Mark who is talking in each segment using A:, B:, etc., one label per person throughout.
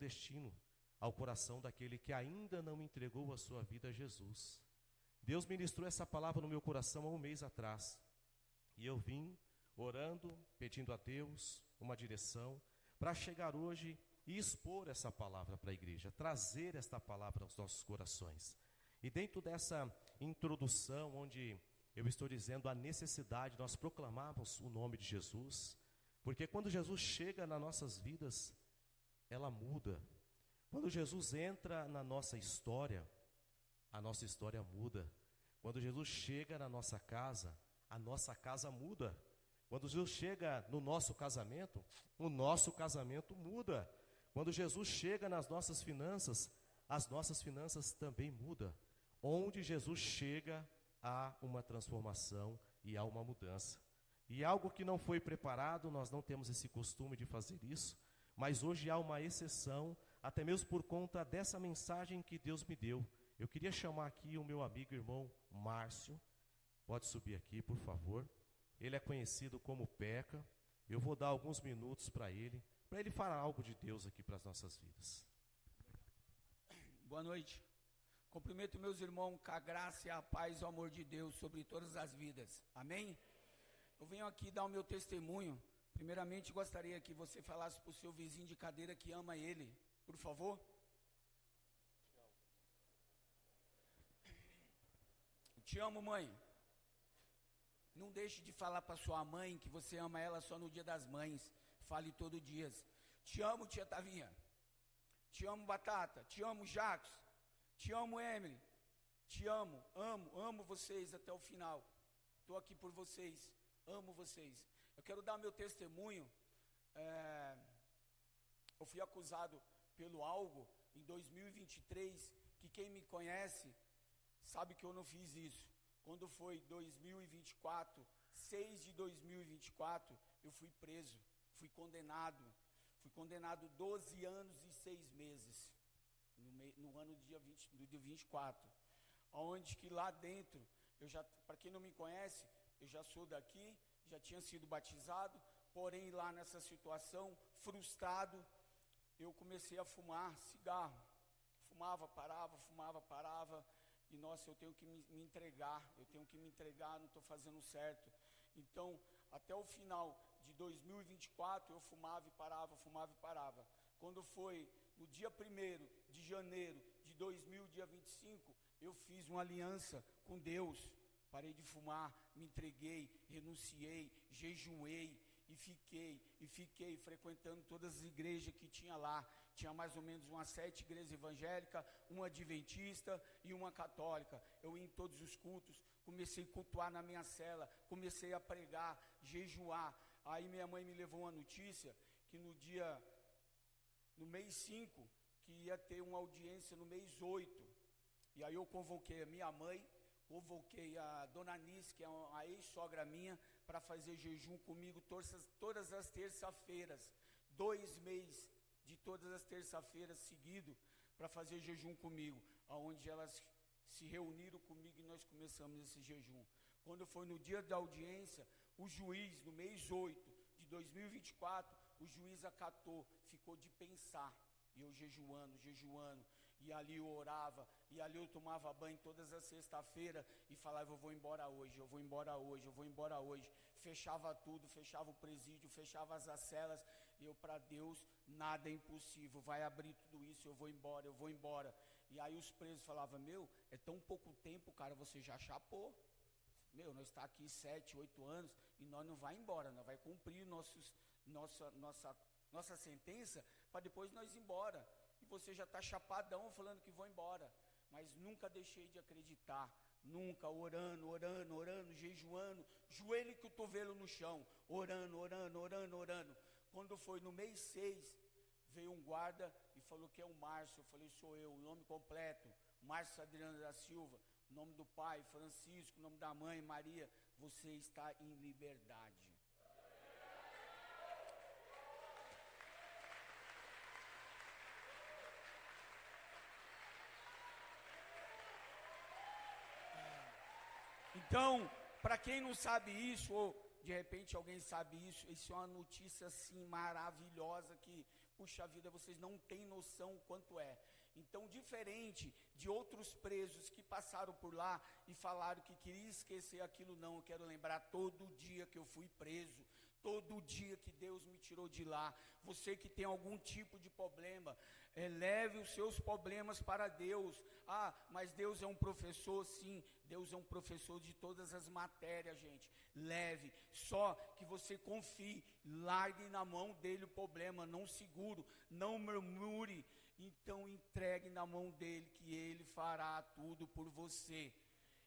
A: destino ao coração daquele que ainda não entregou a sua vida a Jesus. Deus ministrou essa palavra no meu coração há um mês atrás. E eu vim orando, pedindo a Deus uma direção para chegar hoje e expor essa palavra para a igreja, trazer esta palavra aos nossos corações. E dentro dessa introdução, onde eu estou dizendo a necessidade de nós proclamarmos o nome de Jesus, porque quando Jesus chega nas nossas vidas, ela muda. Quando Jesus entra na nossa história, a nossa história muda. Quando Jesus chega na nossa casa, a nossa casa muda. Quando Jesus chega no nosso casamento, o nosso casamento muda. Quando Jesus chega nas nossas finanças, as nossas finanças também mudam. Onde Jesus chega, há uma transformação e há uma mudança. E algo que não foi preparado, nós não temos esse costume de fazer isso, mas hoje há uma exceção, até mesmo por conta dessa mensagem que Deus me deu. Eu queria chamar aqui o meu amigo e irmão Márcio. Pode subir aqui, por favor. Ele é conhecido como Peca. Eu vou dar alguns minutos para ele falar algo de Deus aqui para as nossas vidas.
B: Boa noite. Cumprimento meus irmãos com a graça e a paz e o amor de Deus sobre todas as vidas. Amém? Eu venho aqui dar o meu testemunho. Primeiramente, gostaria que você falasse para o seu vizinho de cadeira que ama ele. Por favor. Te amo, mãe. Não deixe de falar para sua mãe que você ama ela só no dia das mães. Fale todo dia. Te amo, tia Tavinha. Te amo, Batata. Te amo, Jacos. Te amo, Emily. Te amo, amo vocês até o final. Estou aqui por vocês. Amo vocês. Eu quero dar meu testemunho. Eu fui acusado pelo algo em 2023, que quem me conhece sabe que eu não fiz isso. Quando foi 2024, 6 de 2024, eu fui preso, fui condenado 12 anos e 6 meses, no ano do dia 24, onde que lá dentro, para quem não me conhece, eu já sou daqui, já tinha sido batizado, porém lá nessa situação, frustrado, eu comecei a fumar cigarro, fumava, parava, e nossa, eu tenho que me entregar, não estou fazendo certo. Então, até o final de 2024, eu fumava e parava. Quando foi no dia 1º de janeiro de 2025, eu fiz uma aliança com Deus. Parei de fumar, me entreguei, renunciei, jejuei e fiquei frequentando todas as igrejas que tinha lá. Tinha mais ou menos umas 7 igrejas evangélicas, uma adventista e uma católica. Eu ia em todos os cultos, comecei a cultuar na minha cela, comecei a pregar, jejuar. Aí minha mãe me levou uma notícia que no mês 5, que ia ter uma audiência no mês 8. E aí eu convoquei a minha mãe, convoquei a dona Anice, que é a ex-sogra minha, para fazer jejum comigo todas as terças-feiras. 2 meses de todas as terças-feiras seguido para fazer jejum comigo, onde elas se reuniram comigo e nós começamos esse jejum. Quando foi no dia da audiência, o juiz, no mês 8 de 2024, o juiz acatou, ficou de pensar. E eu jejuando, e ali eu orava, e ali eu tomava banho todas as sexta-feiras, e falava, eu vou embora hoje, fechava tudo, fechava o presídio, fechava as celas, e eu, para Deus, nada é impossível, vai abrir tudo isso, eu vou embora, e aí os presos falavam, é tão pouco tempo, cara, você já chapou, nós está aqui 7, 8 anos, e nós não vai embora, nós vai cumprir nossa sentença, para depois nós ir embora, e você já está chapadão falando que vou embora, mas nunca deixei de acreditar, nunca, orando, jejuando, joelho e cotovelo no chão, orando, quando foi no mês 6, veio um guarda e falou que é o Márcio, eu falei, sou eu, o nome completo, Márcio Adriano da Silva, o nome do pai, Francisco, o nome da mãe, Maria, você está em liberdade. Então, para quem não sabe isso, ou de repente alguém sabe isso é uma notícia assim maravilhosa que puxa vida, vocês não têm noção o quanto é. Então, diferente de outros presos que passaram por lá e falaram que queria esquecer aquilo, não, eu quero lembrar todo dia que eu fui preso, todo dia que Deus me tirou de lá. Você que tem algum tipo de problema, leve os seus problemas para Deus. Ah, mas Deus é um professor, sim, Deus é um professor de todas as matérias, gente. Leve, só que você confie, largue na mão dele o problema, não seguro, não murmure. Então entregue na mão dele, que ele fará tudo por você.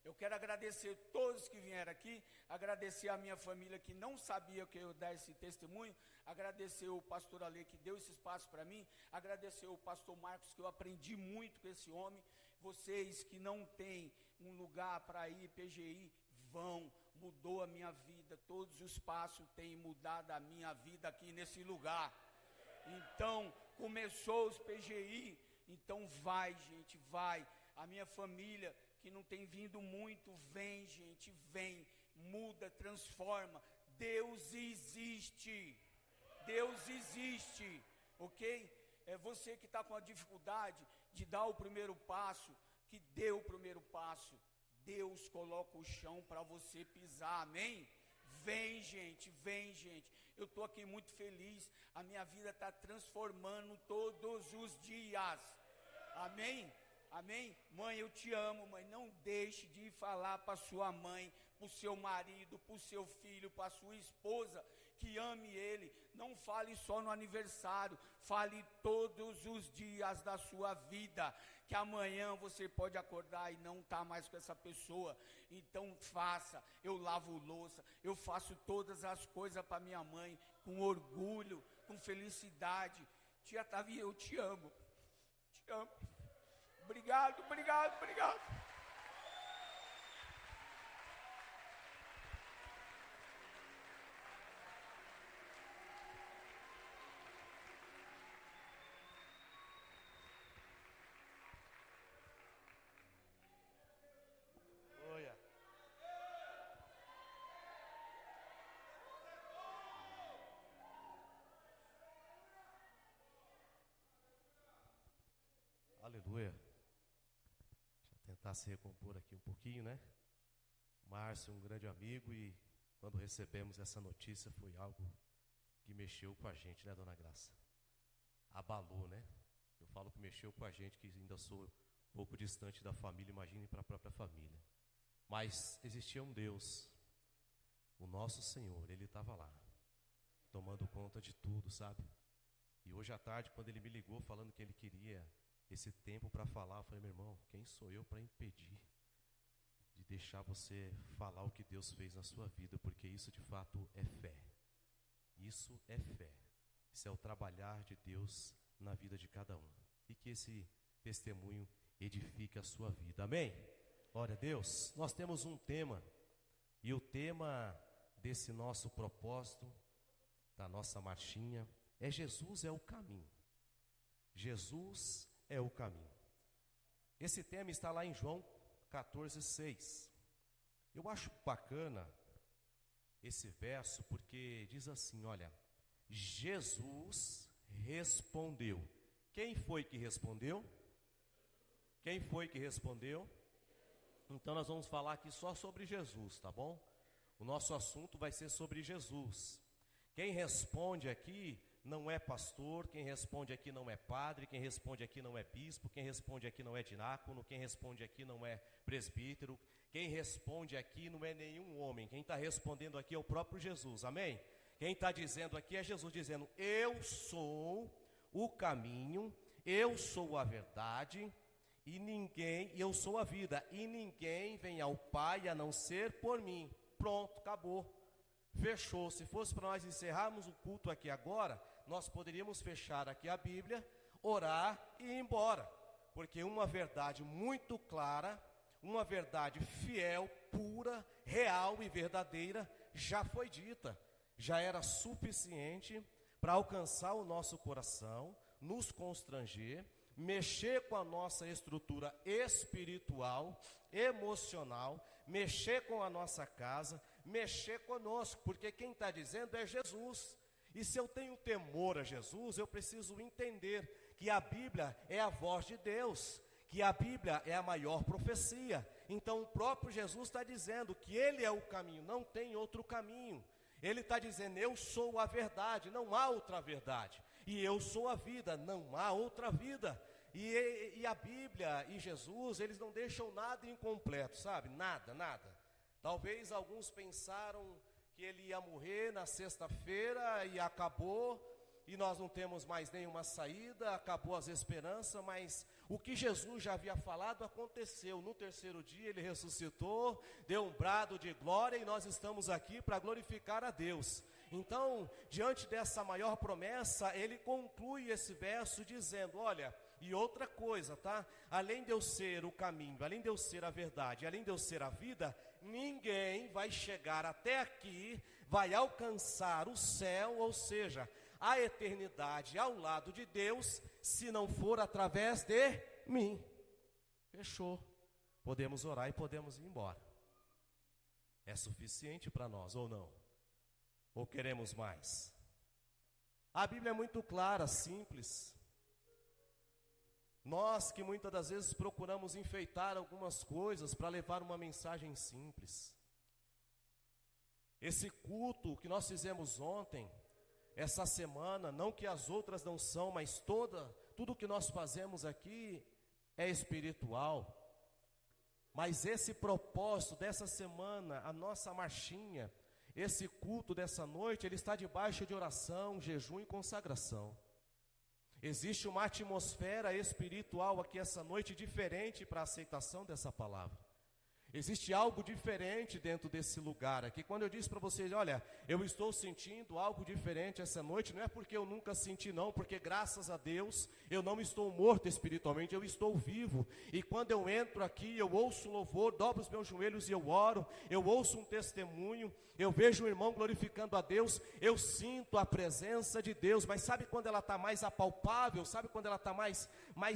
B: Eu quero agradecer todos que vieram aqui, agradecer a minha família que não sabia que eu ia dar esse testemunho, agradecer o pastor Ale que deu esse espaço para mim, agradecer o pastor Marcos, que eu aprendi muito com esse homem. Vocês que não têm um lugar para ir, PGI, vão, mudou a minha vida, todos os passos têm mudado a minha vida aqui nesse lugar. Então, começou os PGI, então vai, gente, vai. A minha família, que não tem vindo muito, vem, gente, vem, muda, transforma. Deus existe, ok? É você que está com a dificuldade de dar o primeiro passo, que dê o primeiro passo. Deus coloca o chão para você pisar, amém? Vem, gente, vem, gente. Eu estou aqui muito feliz, a minha vida está transformando todos os dias, amém? Amém? Mãe, eu te amo, mãe. Não deixe de falar para sua mãe, para o seu marido, para o seu filho, para a sua esposa, que ame ele. Não fale só no aniversário, fale todos os dias da sua vida, que amanhã você pode acordar e não estar mais com essa pessoa. Então faça, eu lavo louça, eu faço todas as coisas para minha mãe, com orgulho, com felicidade. Tia Tavi, eu te amo, te amo. Obrigado, obrigado, obrigado.
A: Olha. Aleluia. Tentar se recompor aqui um pouquinho, né? Márcio, um grande amigo, e quando recebemos essa notícia foi algo que mexeu com a gente, né, dona Graça? Abalou, né? Eu falo que mexeu com a gente, que ainda sou um pouco distante da família, imagine para a própria família. Mas existia um Deus, o nosso Senhor, Ele estava lá, tomando conta de tudo, sabe? E hoje à tarde, quando Ele me ligou falando que Ele queria esse tempo para falar, eu falei, meu irmão, quem sou eu para impedir de deixar você falar o que Deus fez na sua vida, porque isso de fato é fé. Isso é fé. Isso é o trabalhar de Deus na vida de cada um. E que esse testemunho edifique a sua vida. Amém? Glória a Deus. Nós temos um tema, e o tema desse nosso propósito, da nossa marchinha, é Jesus é o caminho. Jesus é o caminho. Esse tema está lá em João 14:6. Eu acho bacana esse verso porque diz assim, olha, Jesus respondeu. Quem foi que respondeu? Quem foi que respondeu? Então nós vamos falar aqui só sobre Jesus, tá bom? O nosso assunto vai ser sobre Jesus. Quem responde aqui não é pastor, quem responde aqui não é padre, quem responde aqui não é bispo, quem responde aqui não é diácono, quem responde aqui não é presbítero, quem responde aqui não é nenhum homem, quem está respondendo aqui é o próprio Jesus, amém? Quem está dizendo aqui é Jesus dizendo, eu sou o caminho, eu sou a verdade, e eu sou a vida, e ninguém vem ao Pai a não ser por mim. Pronto, acabou. Fechou. Se fosse para nós encerrarmos o culto aqui agora, nós poderíamos fechar aqui a Bíblia, orar e ir embora. Porque uma verdade muito clara, uma verdade fiel, pura, real e verdadeira já foi dita. Já era suficiente para alcançar o nosso coração, nos constranger, mexer com a nossa estrutura espiritual, emocional, mexer com a nossa casa, mexer conosco, porque quem está dizendo é Jesus. E se eu tenho temor a Jesus, eu preciso entender que a Bíblia é a voz de Deus, que a Bíblia é a maior profecia. Então o próprio Jesus está dizendo que Ele é o caminho, não tem outro caminho. Ele está dizendo, eu sou a verdade, não há outra verdade. E eu sou a vida, não há outra vida. E a Bíblia e Jesus, eles não deixam nada incompleto, sabe? Nada, nada. Talvez alguns pensaram que ele ia morrer na sexta-feira e acabou, e nós não temos mais nenhuma saída, acabou as esperanças, mas o que Jesus já havia falado aconteceu. No terceiro dia ele ressuscitou, deu um brado de glória e nós estamos aqui para glorificar a Deus. Então, diante dessa maior promessa, ele conclui esse verso dizendo, olha, e outra coisa, tá? Além de eu ser o caminho, além de eu ser a verdade, além de eu ser a vida, ninguém vai chegar até aqui, vai alcançar o céu, ou seja, a eternidade ao lado de Deus, se não for através de mim. Fechou. Podemos orar e podemos ir embora. É suficiente para nós ou não? Ou queremos mais? A Bíblia é muito clara, simples. Nós que muitas das vezes procuramos enfeitar algumas coisas para levar uma mensagem simples. Esse culto que nós fizemos ontem, essa semana, não que as outras não são, mas tudo que nós fazemos aqui é espiritual. Mas esse propósito dessa semana, a nossa marchinha, esse culto dessa noite, ele está debaixo de oração, jejum e consagração. Existe uma atmosfera espiritual aqui essa noite diferente para a aceitação dessa palavra. Existe algo diferente dentro desse lugar aqui. Quando eu disse para vocês, olha, eu estou sentindo algo diferente essa noite, não é porque eu nunca senti não, porque graças a Deus eu não estou morto espiritualmente, eu estou vivo. E quando eu entro aqui, eu ouço louvor, dobro os meus joelhos e eu oro, eu ouço um testemunho, eu vejo um irmão glorificando a Deus, eu sinto a presença de Deus. Mas sabe quando ela está mais apalpável, sabe quando ela está mais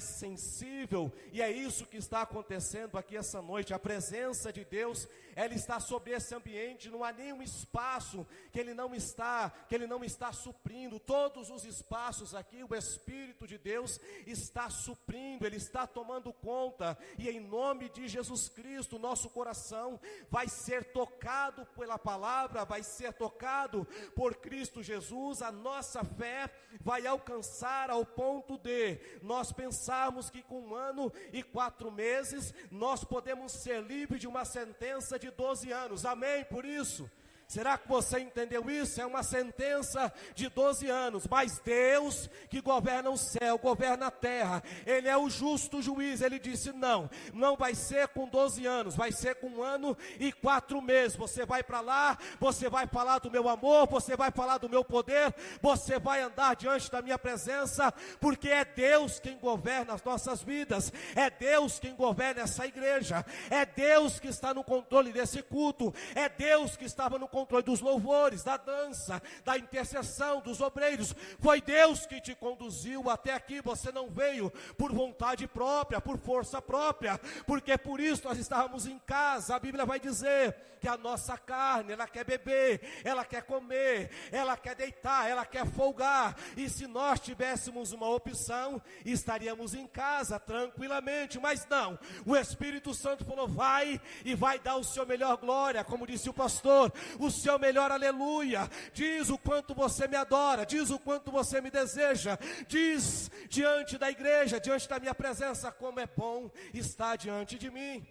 A: sensível? E é isso que está acontecendo aqui essa noite. A presença de Deus, ela está sobre esse ambiente, não há nenhum espaço que Ele não está suprindo. Todos os espaços aqui, o Espírito de Deus está suprindo, Ele está tomando conta, e em nome de Jesus Cristo, nosso coração vai ser tocado pela palavra, vai ser tocado por Cristo Jesus. A nossa fé vai alcançar ao ponto de nós pensarmos que com 1 ano e 4 meses, nós podemos ser livres de uma sentença de 12 anos, amém? Por isso, será que você entendeu isso? É uma sentença de 12 anos, mas Deus que governa o céu, governa a terra, Ele é o justo juiz. Ele disse, não vai ser com 12 anos, vai ser com 1 ano e 4 meses, você vai para lá, você vai falar do meu amor, você vai falar do meu poder, você vai andar diante da minha presença, porque é Deus quem governa as nossas vidas, é Deus quem governa essa igreja, é Deus que está no controle desse culto, é Deus que estava no controle dos louvores, da dança, da intercessão, dos obreiros. Foi Deus que te conduziu até aqui. Você não veio por vontade própria, por força própria, porque por isso nós estávamos em casa. A Bíblia vai dizer que a nossa carne, ela quer beber, ela quer comer, ela quer deitar, ela quer folgar. E se nós tivéssemos uma opção, estaríamos em casa tranquilamente, mas não. O Espírito Santo falou, vai e vai dar o seu melhor glória, como disse o pastor, o seu melhor aleluia. Diz o quanto você me adora, diz o quanto você me deseja, diz diante da igreja, diante da minha presença, como é bom estar diante de mim.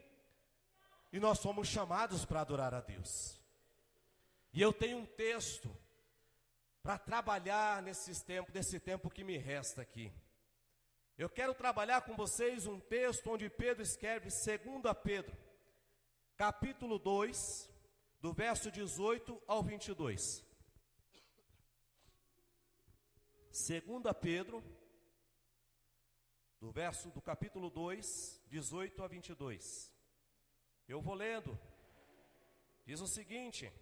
A: E nós somos chamados para adorar a Deus. E eu tenho um texto para trabalhar nesse tempo que me resta aqui. Eu quero trabalhar com vocês um texto onde Pedro escreve, 2 Pedro, capítulo 2, do verso 18 ao 22. 2 Pedro, do capítulo 2, 18 a 22. Eu vou lendo. Diz o seguinte: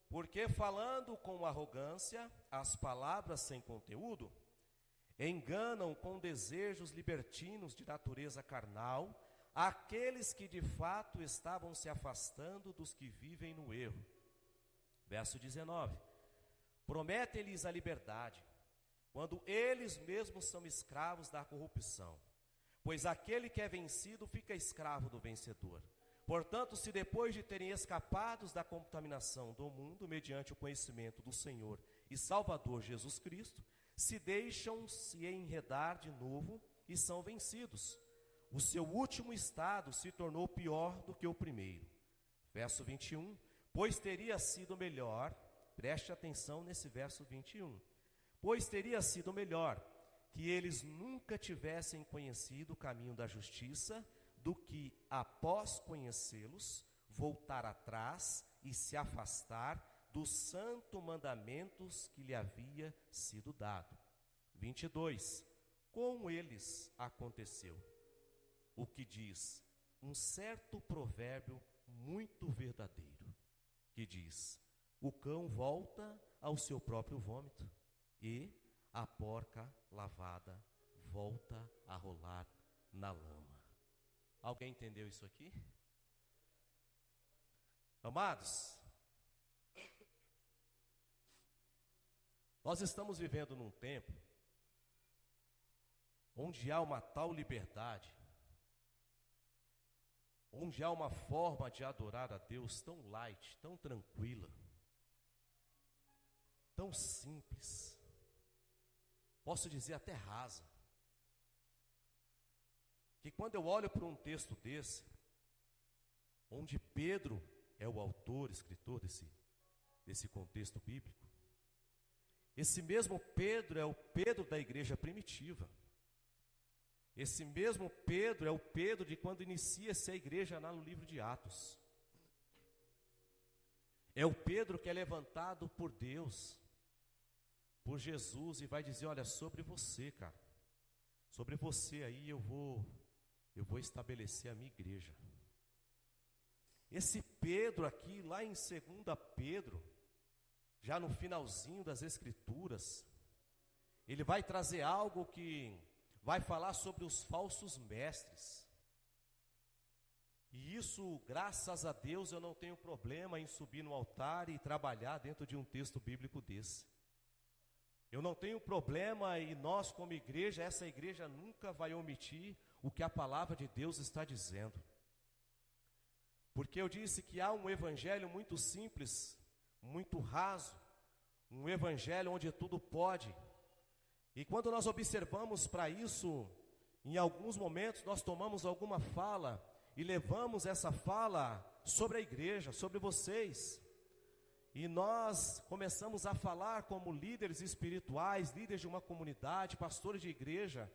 A: porque falando com arrogância, as palavras sem conteúdo, enganam com desejos libertinos de natureza carnal, aqueles que de fato estavam se afastando dos que vivem no erro. Verso 19: prometem-lhes a liberdade, quando eles mesmos são escravos da corrupção. Pois aquele que é vencido fica escravo do vencedor. Portanto, se depois de terem escapados da contaminação do mundo, mediante o conhecimento do Senhor e Salvador Jesus Cristo, se deixam se enredar de novo e são vencidos, o seu último estado se tornou pior do que o primeiro. Verso 21, pois teria sido melhor, preste atenção nesse verso 21, pois teria sido melhor que eles nunca tivessem conhecido o caminho da justiça, do que, após conhecê-los, voltar atrás e se afastar dos santos mandamentos que lhe havia sido dado. 22. Com eles aconteceu o que diz um certo provérbio muito verdadeiro, que diz: o cão volta ao seu próprio vômito e a porca lavada volta a rolar na lama. Alguém entendeu isso aqui? Amados, nós estamos vivendo num tempo onde há uma tal liberdade, onde há uma forma de adorar a Deus tão light, tão tranquila, tão simples, posso dizer até rasa, que quando eu olho para um texto desse, onde Pedro é o autor, escritor desse contexto bíblico, esse mesmo Pedro é o Pedro da igreja primitiva. Esse mesmo Pedro é o Pedro de quando inicia-se a igreja lá no livro de Atos. É o Pedro que é levantado por Deus, por Jesus, e vai dizer: olha, sobre você, cara, sobre você aí eu vou estabelecer a minha igreja. Esse Pedro aqui, lá em 2 Pedro, já no finalzinho das Escrituras, ele vai trazer algo que vai falar sobre os falsos mestres. E isso, graças a Deus, eu não tenho problema em subir no altar e trabalhar dentro de um texto bíblico desse. Eu não tenho problema, e nós como igreja, essa igreja nunca vai omitir o que a palavra de Deus está dizendo. Porque eu disse que há um evangelho muito simples, muito raso, um evangelho onde tudo pode. E quando nós observamos para isso, em alguns momentos nós tomamos alguma fala e levamos essa fala sobre a igreja, sobre vocês. E nós começamos a falar como líderes espirituais, líderes de uma comunidade, pastores de igreja,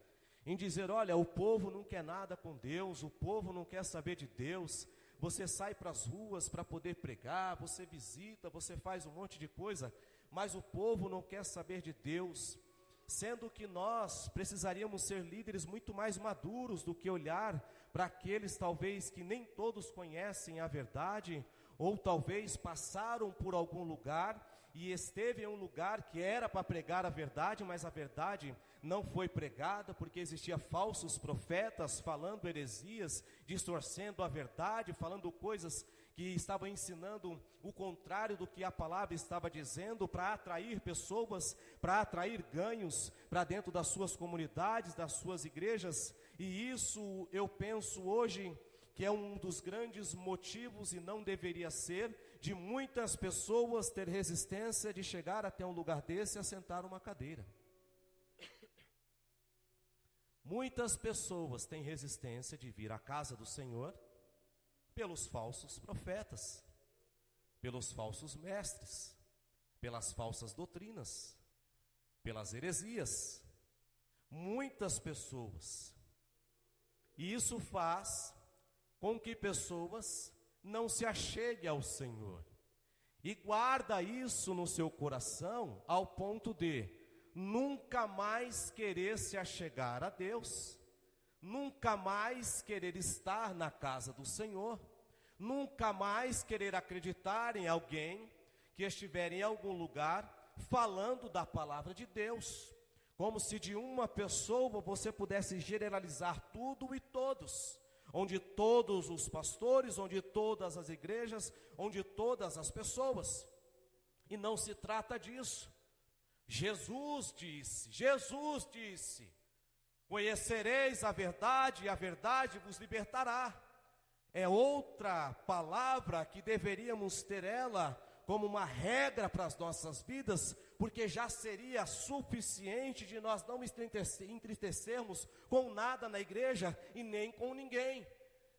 A: em dizer: olha, o povo não quer nada com Deus, o povo não quer saber de Deus. Você sai para as ruas para poder pregar, você visita, você faz um monte de coisa, mas o povo não quer saber de Deus. Sendo que nós precisaríamos ser líderes muito mais maduros do que olhar para aqueles talvez que nem todos conhecem a verdade, ou talvez passaram por algum lugar e esteve em um lugar que era para pregar a verdade, mas a verdade não foi pregada, porque existia falsos profetas falando heresias, distorcendo a verdade, falando coisas que estavam ensinando o contrário do que a palavra estava dizendo, para atrair pessoas, para atrair ganhos para dentro das suas comunidades, das suas igrejas. E isso eu penso hoje que é um dos grandes motivos, e não deveria ser, de muitas pessoas ter resistência de chegar até um lugar desse e assentar uma cadeira. Muitas pessoas têm resistência de vir à casa do Senhor pelos falsos profetas, pelos falsos mestres, pelas falsas doutrinas, pelas heresias. Muitas pessoas. E isso faz com que pessoas não se acheguem ao Senhor. E guarda isso no seu coração ao ponto de nunca mais querer se achegar a Deus, nunca mais querer estar na casa do Senhor, nunca mais querer acreditar em alguém que estiver em algum lugar falando da palavra de Deus, como se de uma pessoa você pudesse generalizar tudo e todos, onde todos os pastores, onde todas as igrejas, onde todas as pessoas. E não se trata disso. Jesus disse, conhecereis a verdade e a verdade vos libertará. É outra palavra que deveríamos ter ela como uma regra para as nossas vidas, porque já seria suficiente de nós não entristecermos com nada na igreja e nem com ninguém.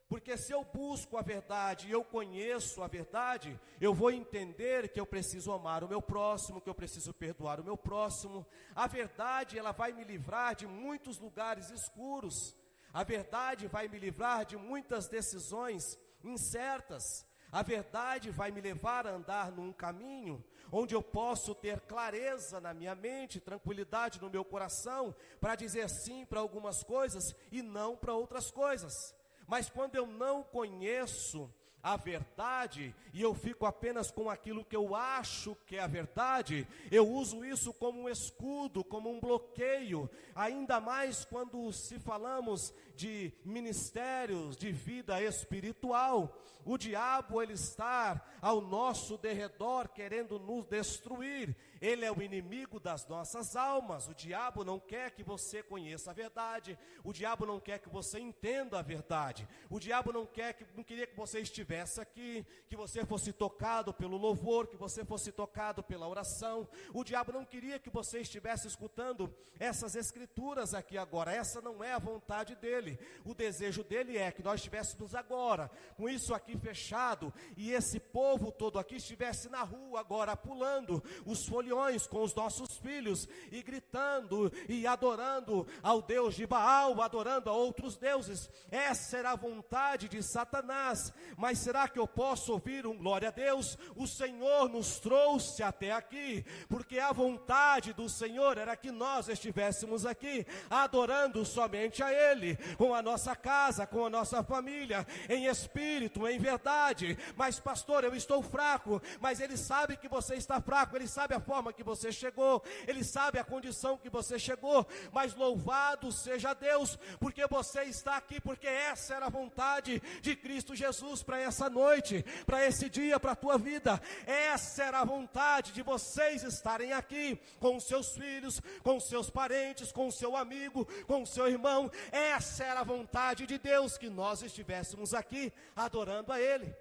A: Porque se eu busco a verdade e eu conheço a verdade, eu vou entender que eu preciso amar o meu próximo, que eu preciso perdoar o meu próximo. A verdade, ela vai me livrar de muitos lugares escuros. A verdade vai me livrar de muitas decisões incertas. A verdade vai me levar a andar num caminho onde eu posso ter clareza na minha mente, tranquilidade no meu coração, para dizer sim para algumas coisas e não para outras coisas. Mas quando eu não conheço a verdade e eu fico apenas com aquilo que eu acho que é a verdade, eu uso isso como um escudo, como um bloqueio, ainda mais quando se falamos de ministérios de vida espiritual. O diabo, ele está ao nosso derredor querendo nos destruir. Ele é o inimigo das nossas almas. O diabo não quer que você conheça a verdade. O diabo não quer que você entenda a verdade. O diabo não queria que você estivesse aqui, que você fosse tocado pelo louvor, que você fosse tocado pela oração. O diabo não queria que você estivesse escutando essas escrituras aqui agora. Essa não é a vontade dele. O desejo dele é que nós estivéssemos agora com isso aqui fechado e esse povo todo aqui estivesse na rua agora pulando os foliões com os nossos filhos e gritando e adorando ao Deus de Baal, adorando a outros deuses. Essa era a vontade de Satanás. Mas será que eu posso ouvir um glória a Deus? O Senhor nos trouxe até aqui, porque a vontade do Senhor era que nós estivéssemos aqui adorando somente a Ele, com a nossa casa, com a nossa família, em espírito, em verdade. Mas pastor, eu estou fraco. Mas Ele sabe que você está fraco, Ele sabe a forma que você chegou, Ele sabe a condição que você chegou. Mas louvado seja Deus, porque você está aqui, porque essa era a vontade de Cristo Jesus para essa noite, para esse dia, para a tua vida. Essa era a vontade de vocês estarem aqui, com os seus filhos, com os seus parentes, com o seu amigo, com o seu irmão. Essa era a vontade de Deus, que nós estivéssemos aqui adorando a Ele.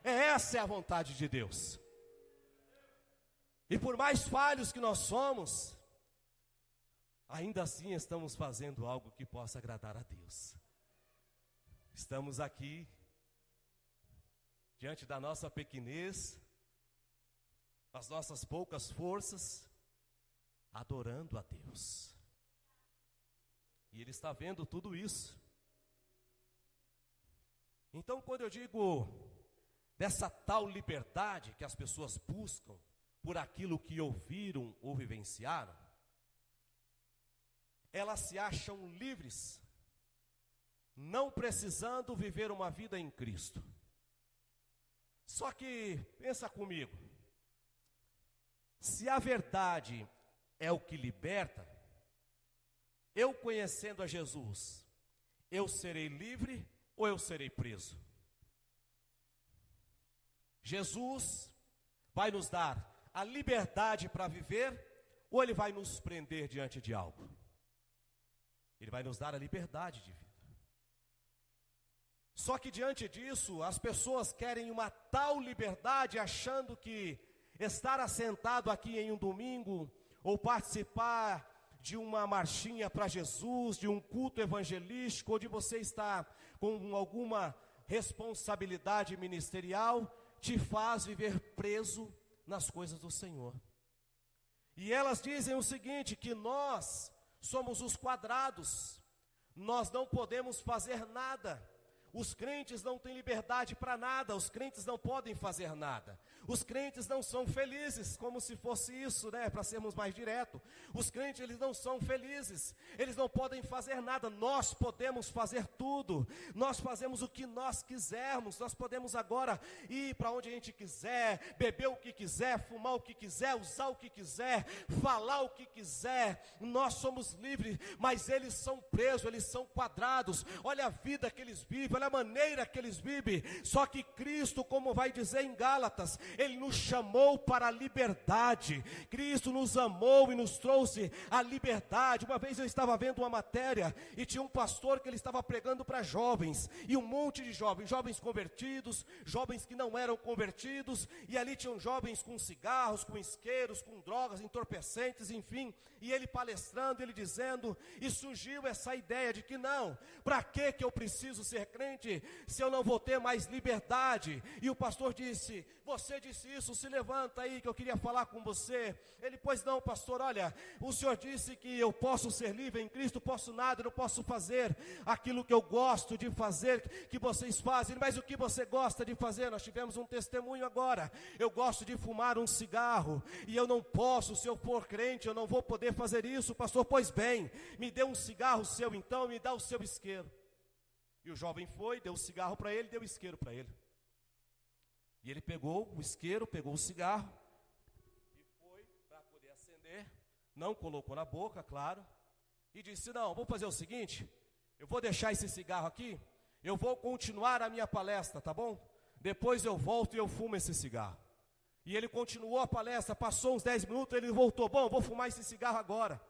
A: Essa é a vontade de Deus. E por mais falhos que nós somos, ainda assim estamos fazendo algo que possa agradar a Deus. Estamos aqui, diante da nossa pequenez, as nossas poucas forças, adorando a Deus. E Ele está vendo tudo isso. Então, quando eu digo dessa tal liberdade que as pessoas buscam por aquilo que ouviram ou vivenciaram, elas se acham livres, não precisando viver uma vida em Cristo. Só que, pensa comigo, se a verdade é o que liberta, eu conhecendo a Jesus, eu serei livre ou eu serei preso? Jesus vai nos dar a liberdade para viver, ou Ele vai nos prender diante de algo? Ele vai nos dar a liberdade de vida. Só que diante disso, as pessoas querem uma tal liberdade, achando que estar assentado aqui em um domingo, ou participar de uma marchinha para Jesus, de um culto evangelístico, ou de você estar com alguma responsabilidade ministerial, te faz viver preso nas coisas do Senhor. E elas dizem o seguinte, que nós somos os quadrados, nós não podemos fazer nada. Os crentes não têm liberdade para nada, os crentes não podem fazer nada. Os crentes não são felizes, como se fosse isso, né, para sermos mais diretos. Os crentes, eles não são felizes, eles não podem fazer nada. Nós podemos fazer tudo, nós fazemos o que nós quisermos. Nós podemos agora ir para onde a gente quiser, beber o que quiser, fumar o que quiser, usar o que quiser, falar o que quiser. Nós somos livres, mas eles são presos, eles são quadrados. Olha a vida que eles vivem, olha outra maneira que eles vivem. Só que Cristo, como vai dizer em Gálatas, Ele nos chamou para a liberdade. Cristo nos amou e nos trouxe a liberdade. Uma vez eu estava vendo uma matéria e tinha um pastor que ele estava pregando para jovens, e um monte de jovens, jovens convertidos, jovens que não eram convertidos, e ali tinham jovens com cigarros, com isqueiros, com drogas, entorpecentes, enfim, e ele palestrando, ele dizendo, e surgiu essa ideia de que não, para que eu preciso ser crente, se eu não vou ter mais liberdade? E o pastor disse, você disse isso, se levanta aí que eu queria falar com você. Ele, pois não, pastor, olha, o senhor disse que eu posso ser livre em Cristo, posso nada, eu não posso fazer aquilo que eu gosto de fazer, que vocês fazem, mas o que você gosta de fazer? Nós tivemos um testemunho agora, eu gosto de fumar um cigarro, e eu não posso, se eu for crente, eu não vou poder fazer isso, pastor. Pois bem, me dê um cigarro seu então, me dá o seu isqueiro. E o jovem foi, deu o cigarro para ele, deu o isqueiro para ele. E ele pegou o isqueiro, pegou o cigarro, e foi para poder acender, não colocou na boca, claro, e disse, não, vou fazer o seguinte, eu vou deixar esse cigarro aqui, eu vou continuar a minha palestra, tá bom? Depois eu volto e eu fumo esse cigarro. E ele continuou a palestra, passou uns 10 minutos, ele voltou, bom, vou fumar esse cigarro agora.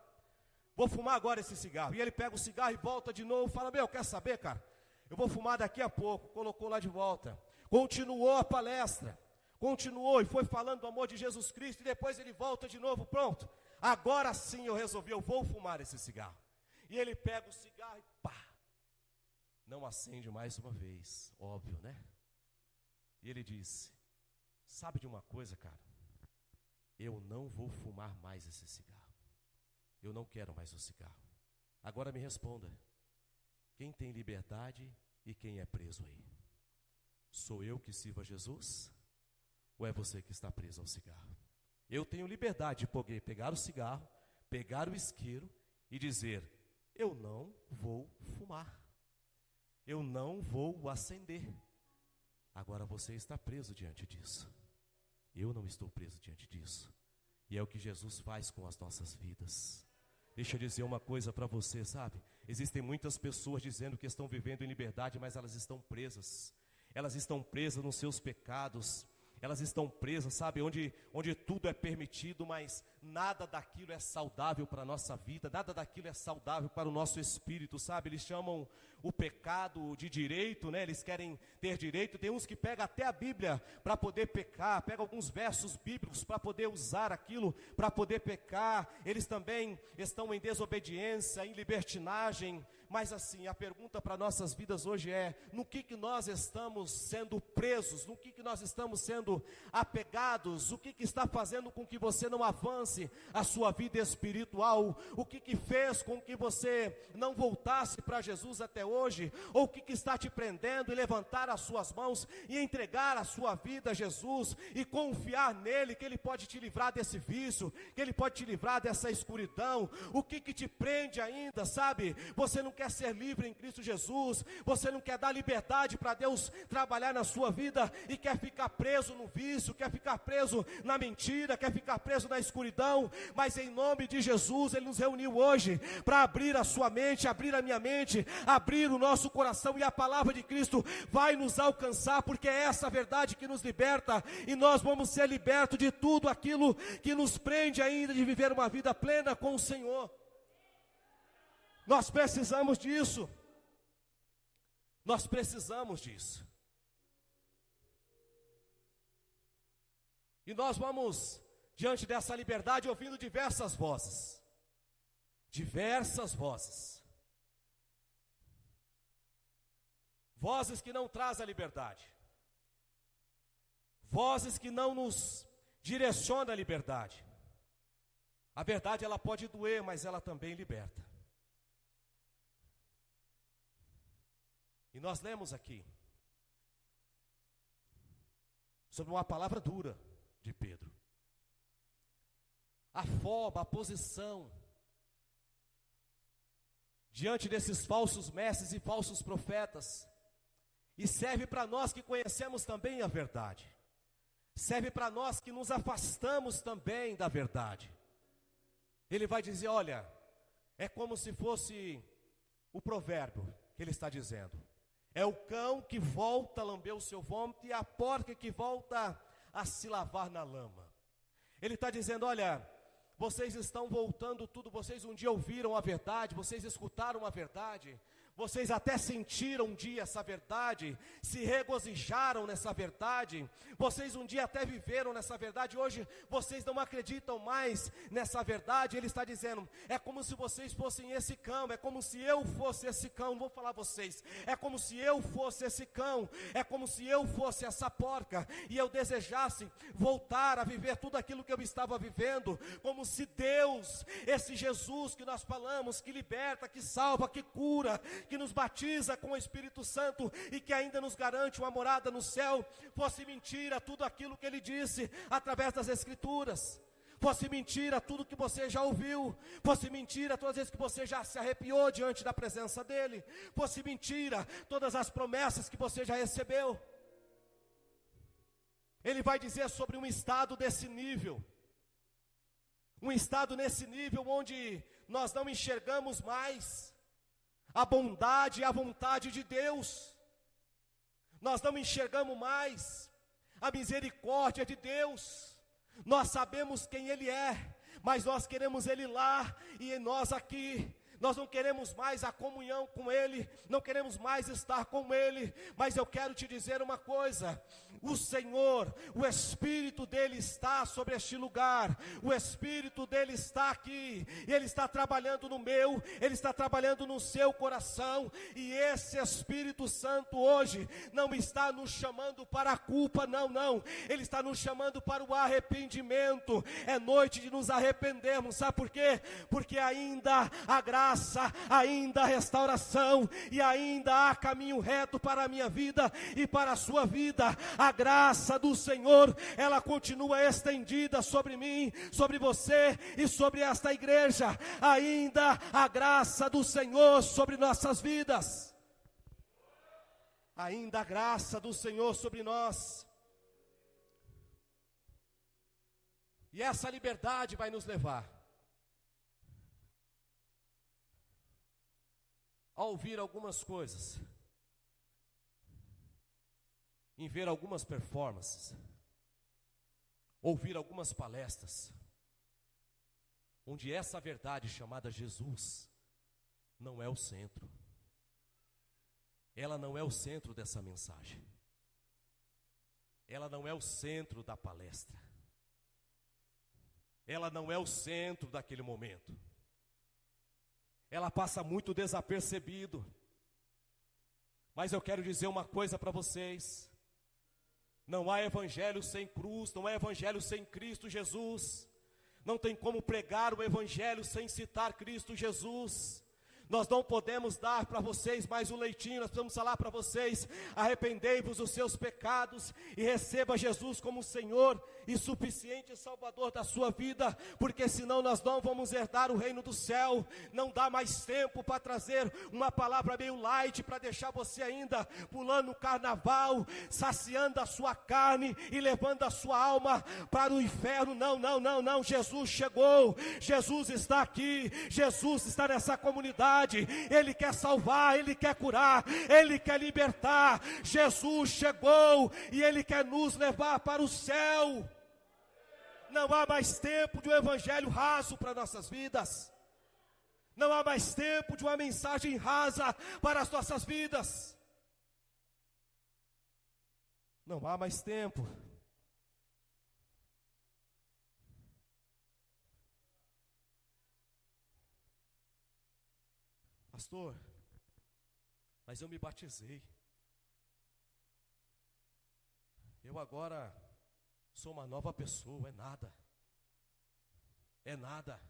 A: Vou fumar agora esse cigarro. E ele pega o cigarro e volta de novo, fala, meu, quer saber, cara? Eu vou fumar daqui a pouco. Colocou lá de volta. Continuou a palestra. Continuou e foi falando do amor de Jesus Cristo. E depois ele volta de novo, pronto. Agora sim eu resolvi, eu vou fumar esse cigarro. E ele pega o cigarro e pá. Não acende mais uma vez, óbvio, né? E ele disse, sabe de uma coisa, cara? Eu não vou fumar mais esse cigarro. Eu não quero mais o cigarro. Agora me responda, quem tem liberdade e quem é preso aí? Sou eu que sirvo a Jesus? Ou é você que está preso ao cigarro? Eu tenho liberdade de poder pegar o cigarro, pegar o isqueiro e dizer, eu não vou fumar. Eu não vou acender. Agora você está preso diante disso. Eu não estou preso diante disso. E é o que Jesus faz com as nossas vidas. Deixa eu dizer uma coisa para você, sabe? Existem muitas pessoas dizendo que estão vivendo em liberdade, mas elas estão presas. Elas estão presas nos seus pecados. Elas estão presas, sabe? Onde tudo é permitido, mas nada daquilo é saudável para a nossa vida. Nada daquilo é saudável para o nosso espírito, sabe? Eles chamam o pecado de direito, né? Eles querem ter direito. Tem uns que pegam até a Bíblia para poder pecar. Pegam alguns versos bíblicos para poder usar aquilo, para poder pecar. Eles também estão em desobediência, em libertinagem. Mas assim, a pergunta para nossas vidas hoje é, no que nós estamos sendo presos? No que nós estamos sendo apegados? O que está fazendo com que você não avance a sua vida espiritual? O que fez com que você não voltasse para Jesus até hoje? Ou o que está te prendendo e levantar as suas mãos e entregar a sua vida a Jesus e confiar nele, que ele pode te livrar desse vício, que ele pode te livrar dessa escuridão? O que te prende ainda, sabe? Você não quer ser livre em Cristo Jesus, você não quer dar liberdade para Deus trabalhar na sua vida e quer ficar preso no vício, quer ficar preso na mentira, quer ficar preso na escuridão, mas em nome de Jesus, Ele nos reuniu hoje para abrir a sua mente, abrir a minha mente, abrir o nosso coração, e a palavra de Cristo vai nos alcançar, porque é essa verdade que nos liberta, e nós vamos ser libertos de tudo aquilo que nos prende ainda de viver uma vida plena com o Senhor. Nós precisamos disso. Nós precisamos disso. E nós vamos, diante dessa liberdade, ouvindo diversas vozes. Diversas vozes. Vozes que não trazem a liberdade. Vozes que não nos direcionam a liberdade. A verdade, ela pode doer, mas ela também liberta. E nós lemos aqui sobre uma palavra dura de Pedro. A forma, a posição diante desses falsos mestres e falsos profetas. E serve para nós que conhecemos também a verdade. Serve para nós que nos afastamos também da verdade. Ele vai dizer, olha, é como se fosse o provérbio que ele está dizendo. É o cão que volta a lamber o seu vômito e a porca que volta a se lavar na lama. Ele está dizendo, olha, vocês estão voltando tudo, vocês um dia ouviram a verdade, vocês escutaram a verdade, vocês até sentiram um dia essa verdade, se regozijaram nessa verdade, vocês um dia até viveram nessa verdade, hoje vocês não acreditam mais nessa verdade. Ele está dizendo, é como se vocês fossem esse cão, é como se eu fosse esse cão, não vou falar vocês, é como se eu fosse esse cão, é como se eu fosse essa porca, e eu desejasse voltar a viver tudo aquilo que eu estava vivendo, como se Deus, esse Jesus que nós falamos, que liberta, que salva, que cura, que nos batiza com o Espírito Santo e que ainda nos garante uma morada no céu, fosse mentira tudo aquilo que Ele disse através das Escrituras, fosse mentira tudo que você já ouviu, fosse mentira todas as vezes que você já se arrepiou diante da presença dEle, fosse mentira todas as promessas que você já recebeu. Ele vai dizer sobre um estado desse nível, um estado nesse nível onde nós não enxergamos mais a bondade e a vontade de Deus, nós não enxergamos mais a misericórdia de Deus, nós sabemos quem Ele é, mas nós queremos Ele lá e nós aqui. Nós não queremos mais a comunhão com Ele, não queremos mais estar com Ele, mas eu quero te dizer uma coisa, o Senhor, o Espírito dEle está sobre este lugar, o Espírito dEle está aqui, e Ele está trabalhando no meu, Ele está trabalhando no seu coração, e esse Espírito Santo hoje, não está nos chamando para a culpa, não, Ele está nos chamando para o arrependimento, é noite de nos arrependermos, sabe por quê? Porque ainda a graça, ainda a restauração, e ainda há caminho reto para a minha vida e para a sua vida. A graça do Senhor, ela continua estendida sobre mim, sobre você e sobre esta igreja. Ainda a graça do Senhor sobre nossas vidas, ainda a graça do Senhor sobre nós. E essa liberdade vai nos levar a ouvir algumas coisas, em ver algumas performances, ouvir algumas palestras, onde essa verdade chamada Jesus não é o centro, ela não é o centro dessa mensagem, ela não é o centro da palestra, ela não é o centro daquele momento. Ela passa muito desapercebido. Mas eu quero dizer uma coisa para vocês: não há evangelho sem cruz, não há evangelho sem Cristo Jesus. Não tem como pregar o evangelho sem citar Cristo Jesus. Nós não podemos dar para vocês mais um leitinho, nós precisamos falar para vocês: arrependei-vos dos seus pecados e receba Jesus como Senhor e suficiente Salvador da sua vida, porque senão nós não vamos herdar o reino do céu. Não dá mais tempo para trazer uma palavra meio light, para deixar você ainda pulando o carnaval, saciando a sua carne e levando a sua alma para o inferno. Não, Jesus chegou, Jesus está aqui, Jesus está nessa comunidade. Ele quer salvar, Ele quer curar, Ele quer libertar. Jesus chegou e Ele quer nos levar para o céu. Não há mais tempo de um evangelho raso para nossas vidas. Não há mais tempo de uma mensagem rasa para as nossas vidas. Não há mais tempo. Pastor, mas eu me batizei. Eu agora sou uma nova pessoa. É nada. É nada.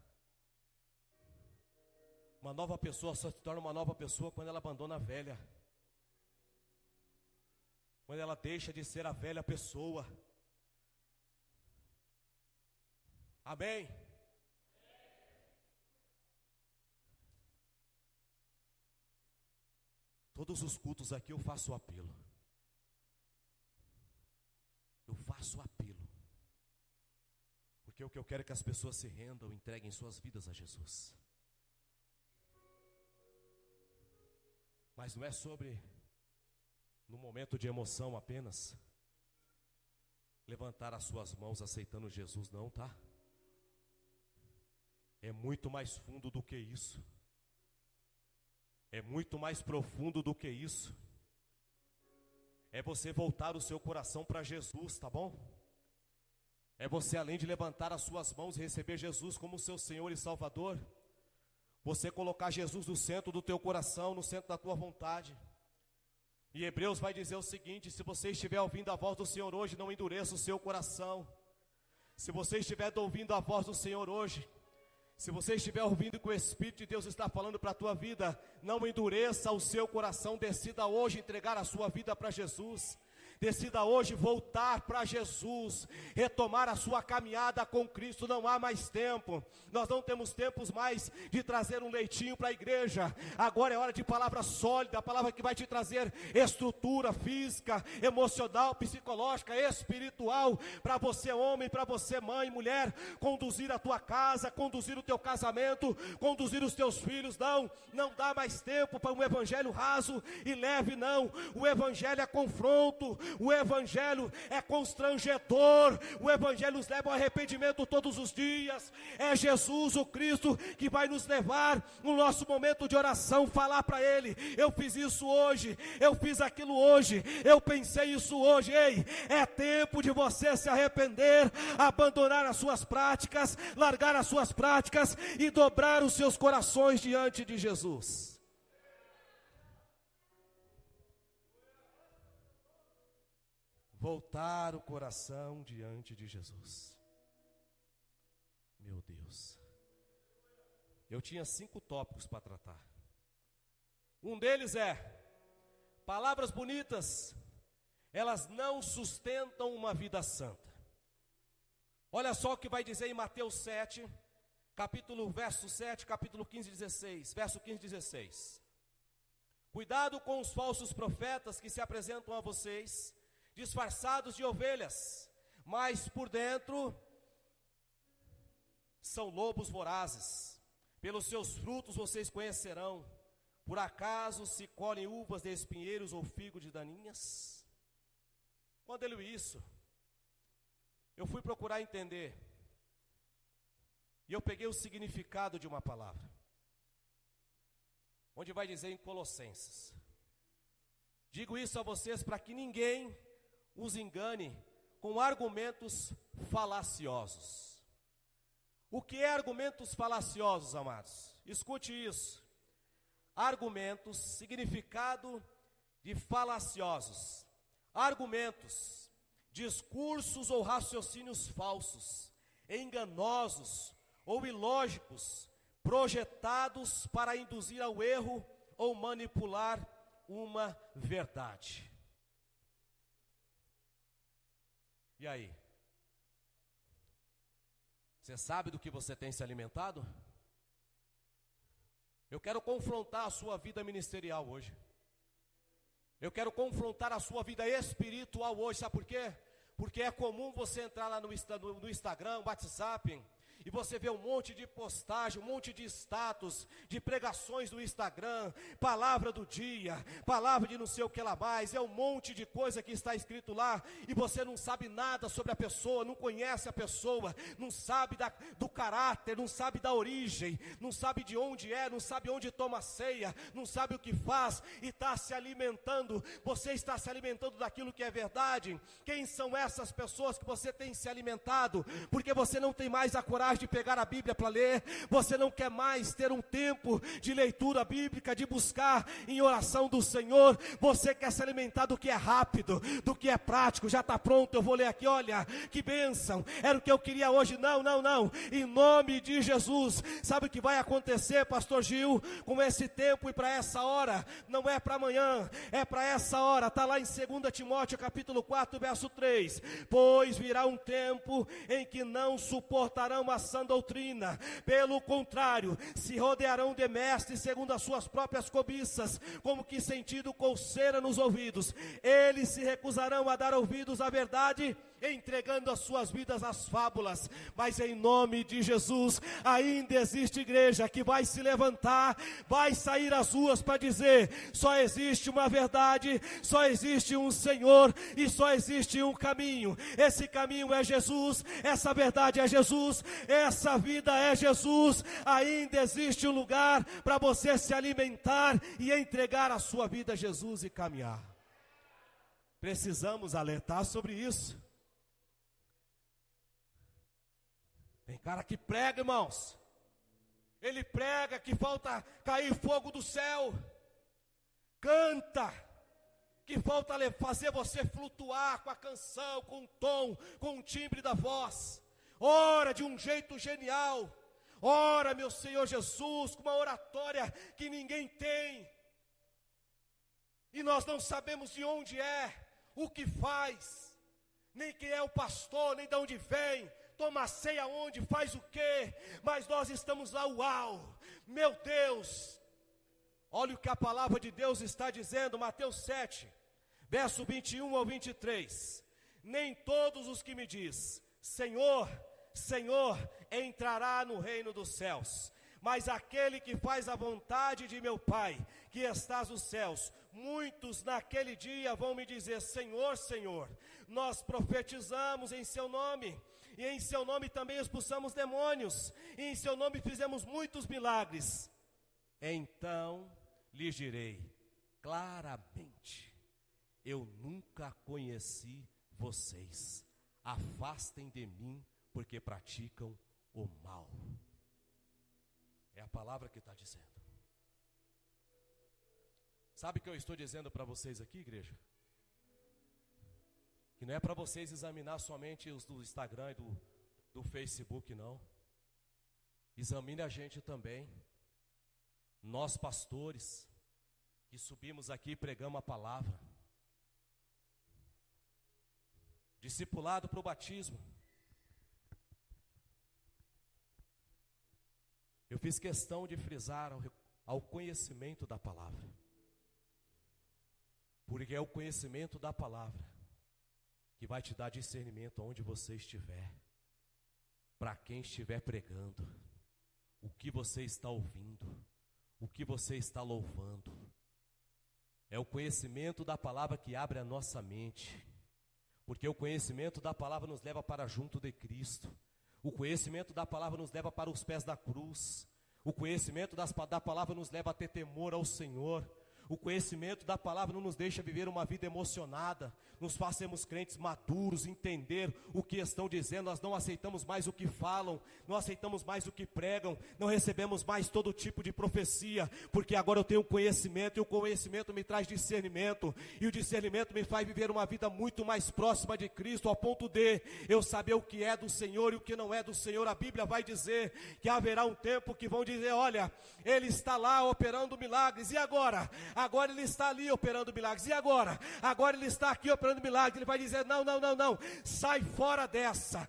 A: Uma nova pessoa só se torna uma nova pessoa quando ela abandona a velha. Quando ela deixa de ser a velha pessoa. Amém? Todos os cultos aqui eu faço o apelo. Eu faço o apelo. Porque o que eu quero é que as pessoas se rendam, entreguem suas vidas a Jesus. Mas não é sobre no momento de emoção apenas, levantar as suas mãos aceitando Jesus, não, tá? É muito mais fundo do que isso. É muito mais profundo do que isso. É você voltar o seu coração para Jesus, tá bom? É você, além de levantar as suas mãos e receber Jesus como seu Senhor e Salvador, você colocar Jesus no centro do teu coração, no centro da tua vontade. E Hebreus vai dizer o seguinte: se você estiver ouvindo a voz do Senhor hoje, não endureça o seu coração. Se você estiver ouvindo a voz do Senhor hoje, se você estiver ouvindo que o Espírito de Deus está falando para a tua vida, não endureça o seu coração, decida hoje entregar a sua vida para Jesus. Decida hoje voltar para Jesus, retomar a sua caminhada com Cristo. Não há mais tempo, nós não temos tempos mais de trazer um leitinho para a igreja. Agora é hora de palavra sólida, a palavra que vai te trazer estrutura física, emocional, psicológica, espiritual, para você homem, para você mãe, mulher, conduzir a tua casa, conduzir o teu casamento, conduzir os teus filhos. Não dá mais tempo para um evangelho raso e leve, não. O evangelho é confronto, o evangelho é constrangedor, o evangelho nos leva ao arrependimento todos os dias. É Jesus o Cristo que vai nos levar no nosso momento de oração, falar para Ele: eu fiz isso hoje, eu fiz aquilo hoje, eu pensei isso hoje. Ei, é tempo de você se arrepender, abandonar as suas práticas, largar as suas práticas e dobrar os seus corações diante de Jesus. Voltar o coração diante de Jesus. Meu Deus. Eu tinha 5 tópicos para tratar. Um deles é: palavras bonitas, elas não sustentam uma vida santa. Olha só o que vai dizer em Mateus 7, verso 7, capítulo 15 e 16. Verso 15 e 16. Cuidado com os falsos profetas que se apresentam a vocês disfarçados de ovelhas, mas por dentro são lobos vorazes. Pelos seus frutos vocês conhecerão. Por acaso se colhem uvas de espinheiros ou figo de daninhas? Quando eu li isso, eu fui procurar entender, e eu peguei o significado de uma palavra, onde vai dizer em Colossenses: digo isso a vocês para que ninguém os engane com argumentos falaciosos. O que é argumentos falaciosos, amados? Escute isso. Argumentos, significado de falaciosos. Argumentos, discursos ou raciocínios falsos, enganosos ou ilógicos, projetados para induzir ao erro ou manipular uma verdade. E aí? Você sabe do que você tem se alimentado? Eu quero confrontar a sua vida ministerial hoje. Eu quero confrontar a sua vida espiritual hoje. Sabe por quê? Porque é comum você entrar lá no Instagram, WhatsApp, e você vê um monte de postagem, um monte de status, de pregações do Instagram, palavra do dia, palavra de não sei o que lá mais, é um monte de coisa que está escrito lá, e você não sabe nada sobre a pessoa, não conhece a pessoa, não sabe do caráter, não sabe da origem, não sabe de onde é, não sabe onde toma ceia, não sabe o que faz, e está se alimentando. Você está se alimentando daquilo que é verdade? Quem são essas pessoas que você tem se alimentado? Porque você não tem mais a coragem de pegar a Bíblia para ler, você não quer mais ter um tempo de leitura bíblica, de buscar em oração do Senhor, você quer se alimentar do que é rápido, do que é prático. Já está pronto, eu vou ler aqui, olha, que bênção, era o que eu queria hoje. Não, em nome de Jesus. Sabe o que vai acontecer, pastor Gil, com esse tempo e para essa hora? Não é para amanhã, é para essa hora. Está lá em 2 Timóteo capítulo 4, verso 3, pois virá um tempo em que não suportarão a sã doutrina, pelo contrário, se rodearão de mestres segundo as suas próprias cobiças, como que sentindo coceira nos ouvidos. Eles se recusarão a dar ouvidos à verdade entregando as suas vidas às fábulas, mas em nome de Jesus, ainda existe igreja que vai se levantar, vai sair às ruas para dizer: só existe uma verdade, só existe um Senhor e só existe um caminho. Esse caminho é Jesus, essa verdade é Jesus, essa vida é Jesus. Ainda existe um lugar para você se alimentar e entregar a sua vida a Jesus e caminhar. Precisamos alertar sobre isso. Tem cara que prega, irmãos. Ele prega que falta cair fogo do céu. Canta que falta fazer você flutuar com a canção, com o tom, com o timbre da voz. Ora de um jeito genial. Ora, meu Senhor Jesus, com uma oratória que ninguém tem. E nós não sabemos de onde é, o que faz, nem quem é o pastor, nem de onde vem. Toma ceia onde, faz o quê? Mas nós estamos lá, uau, meu Deus. Olha o que a palavra de Deus está dizendo, Mateus 7, verso 21 ao 23. Nem todos os que me diz, Senhor, Senhor, entrará no reino dos céus, mas aquele que faz a vontade de meu Pai, que estás nos céus. Muitos naquele dia vão me dizer: Senhor, Senhor, nós profetizamos em seu nome, e em seu nome também expulsamos demônios, e em seu nome fizemos muitos milagres. Então lhes direi claramente: eu nunca conheci vocês, afastem de mim, porque praticam o mal. É a palavra que está dizendo. Sabe o que eu estou dizendo para vocês aqui, igreja? Que não é para vocês examinar somente os do Instagram e do Facebook, não. Examine a gente também. Nós pastores, que subimos aqui e pregamos a palavra. Discipulado para o batismo. Eu fiz questão de frisar ao conhecimento da palavra. Porque é o conhecimento da palavra que vai te dar discernimento onde você estiver, para quem estiver pregando, o que você está ouvindo, o que você está louvando. É o conhecimento da palavra que abre a nossa mente, porque o conhecimento da palavra nos leva para junto de Cristo. O conhecimento da palavra nos leva para os pés da cruz. O conhecimento da palavra nos leva a ter temor ao Senhor. O conhecimento da palavra não nos deixa viver uma vida emocionada, nos fazemos crentes maduros, entender o que estão dizendo. Nós não aceitamos mais o que falam, não aceitamos mais o que pregam, não recebemos mais todo tipo de profecia, porque agora eu tenho conhecimento, e o conhecimento me traz discernimento, e o discernimento me faz viver uma vida muito mais próxima de Cristo, ao ponto de eu saber o que é do Senhor e o que não é do Senhor. A Bíblia vai dizer que haverá um tempo que vão dizer: olha, Ele está lá operando milagres, e agora? Agora Ele está ali operando milagres, e agora? Agora Ele está aqui operando milagres. Ele vai dizer: não, sai fora dessa,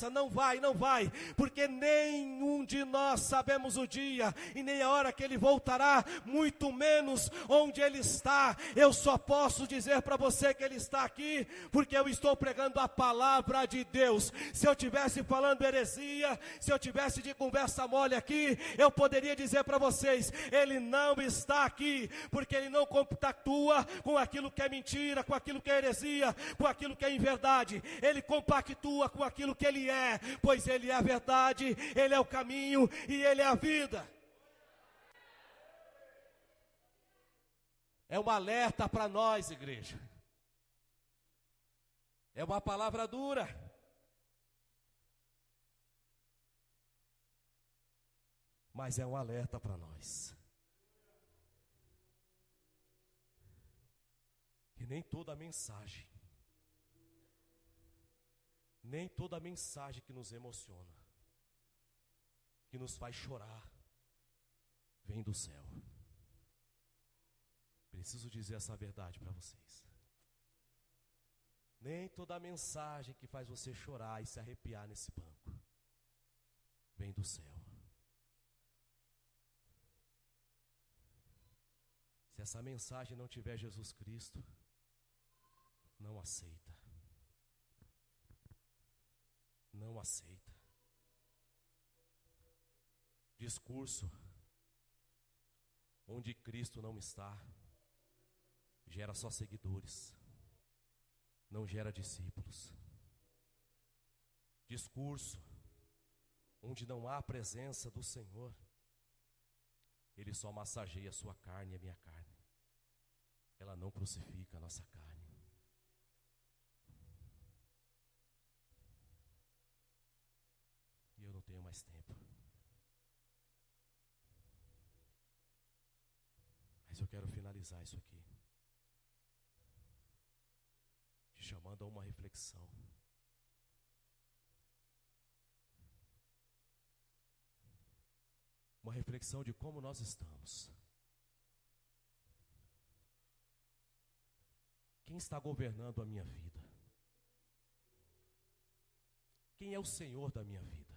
A: não vai, porque nenhum de nós sabemos o dia, e nem a hora que Ele voltará, muito menos onde Ele está. Eu só posso dizer para você que Ele está aqui, porque eu estou pregando a palavra de Deus. Se eu estivesse falando heresia, se eu tivesse de conversa mole aqui, eu poderia dizer para vocês: Ele não está aqui, porque Ele não compactua com aquilo que é mentira, com aquilo que é heresia, com aquilo que é inverdade. Ele compactua com aquilo que Ele é, pois Ele é a verdade, Ele é o caminho e Ele é a vida. É um alerta para nós, igreja. É uma palavra dura. Mas é um alerta para nós. E nem toda mensagem que nos emociona, que nos faz chorar, vem do céu. Preciso dizer essa verdade para vocês. Nem toda mensagem que faz você chorar e se arrepiar nesse banco vem do céu. Se essa mensagem não tiver Jesus Cristo, não aceita. não aceita. Discurso onde Cristo não está, gera só seguidores, não gera discípulos. Discurso onde não há a presença do Senhor, Ele só massageia a sua carne e a minha carne. Ela não crucifica a nossa carne. E eu não tenho mais tempo. Mas eu quero finalizar isso aqui, te chamando a uma reflexão. Uma reflexão de como nós estamos. Quem está governando a minha vida? Quem é o Senhor da minha vida?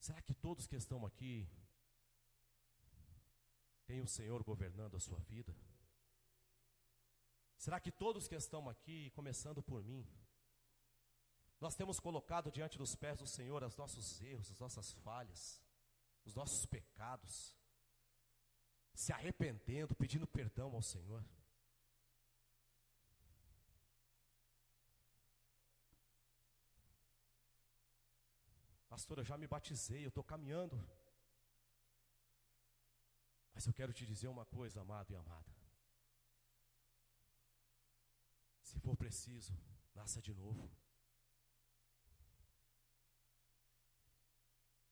A: Será que todos que estão aqui têm o Senhor governando a sua vida? Será que todos que estão aqui, começando por mim, nós temos colocado diante dos pés do Senhor os nossos erros, as nossas falhas, os nossos pecados, se arrependendo, pedindo perdão ao Senhor? Pastor, eu já me batizei, eu estou caminhando. Mas eu quero te dizer uma coisa, amado e amada. Se for preciso, nasça de novo.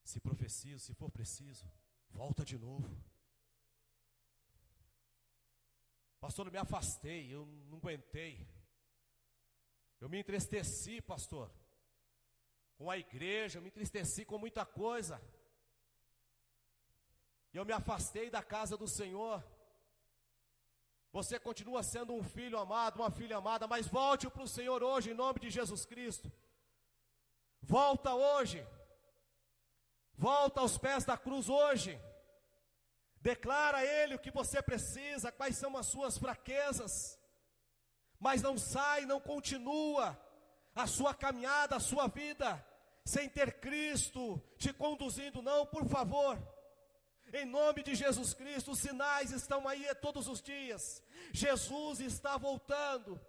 A: Se for preciso, volta de novo. Pastor, eu me afastei, eu não aguentei. Eu me entristeci, pastor, com a igreja, eu me entristeci com muita coisa. Eu me afastei da casa do Senhor. Você continua sendo um filho amado, uma filha amada, mas volte para o Senhor hoje, em nome de Jesus Cristo. Volta hoje. Volta aos pés da cruz hoje. Declara a Ele o que você precisa, quais são as suas fraquezas. Mas não sai, não continua a sua caminhada, a sua vida, sem ter Cristo te conduzindo, não, por favor. Em nome de Jesus Cristo, os sinais estão aí todos os dias. Jesus está voltando.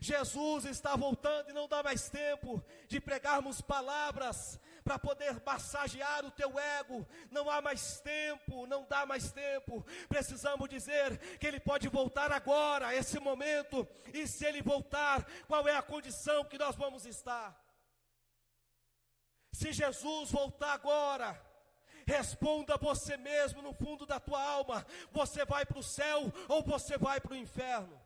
A: Jesus está voltando e não dá mais tempo de pregarmos palavras para poder massagear o teu ego. Não há mais tempo, não dá mais tempo. Precisamos dizer que Ele pode voltar agora, esse momento. E se Ele voltar, qual é a condição que nós vamos estar? Se Jesus voltar agora, responda você mesmo no fundo da tua alma: você vai para o céu ou você vai para o inferno?